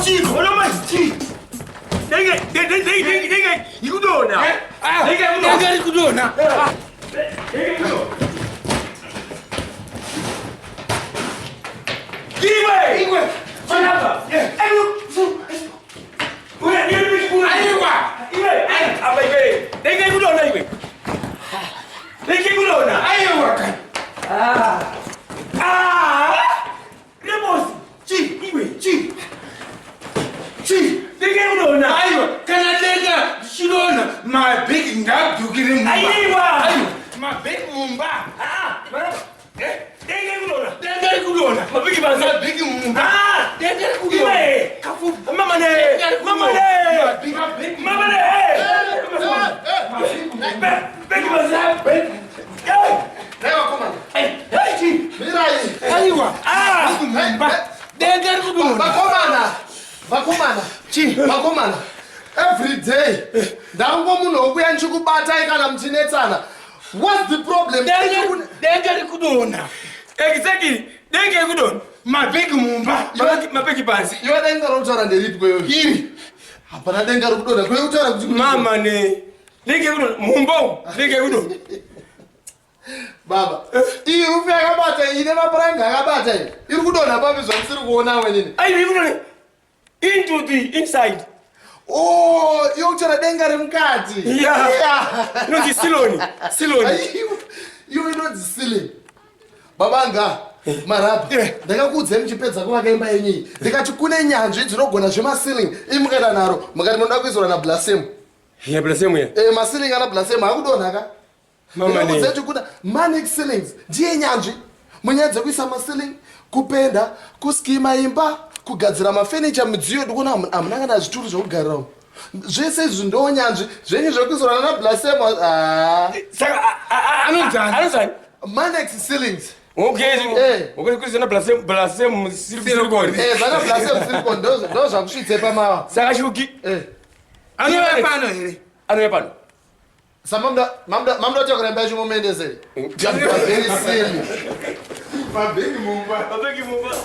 Chico, no mais, Chico. Denga, rikudonha. Denga, rikudonha. Iwe. Marabha. Denga rikudonha iwe. Denga rikudonha. Lemos. Chi. Denga rikudonha. Can I take my big nap to get him? My big mumba. Denga rikudonha. Denga rikudonha. My big man. My big mumba. Denga rikudonha. Kapfupi. Mama ne. Big man. Vakomana. Every day. What's the problem? Denga rikudonha. Exactly. Denga rikudonha. My big mumba. My big bansi. You are denga rotora ndelip kwa hili. Hapana denga rikudonha. Kwa utora kuchukua. Mama ne. Denga rikudonha. Mumbo. Denga rikudonha. Baba. Iyi ufi akabata ine mapranga akabata. Iri kudonha baba zvamusiri kuona wenini. Rikudonha. Into the inside. Oh, yokuchera denga remukati. Yeah. No, it's Siloni. You know the silly. Babanga, Marabha. Ndakakudza muchipedza kuvakaimba yenyi. Ndikati kune nyanzvi dzinogona zvemasiling. Imukada naro. Mukati munoda kuiswa na blasphemy. Yeah, blasphemy. Masiling ana blasphemy akudonhaka. Mama ne. Ndakakudza kuti manic ceilings ndiye nyanzvi. Munyadza kuisa masiling, kupenda, kuskima imba, kugadzira mafurniture mudziyo ndikuona amuna kana zvituru zvokugarirawo. Zvese izvi ndonyanzvi zvenyu zvekuiswa na blasphemy. Saka anozani. Manic ceilings. Okay, ukuzana blasphemy silicon. Vana blasphemy silicon ndo zvakusvitse pamawa. Saka shuki. Anouya pano here. Anouya pano. Mamda tokuramba chimomendezeri. Very silly. Mabhegi mumba.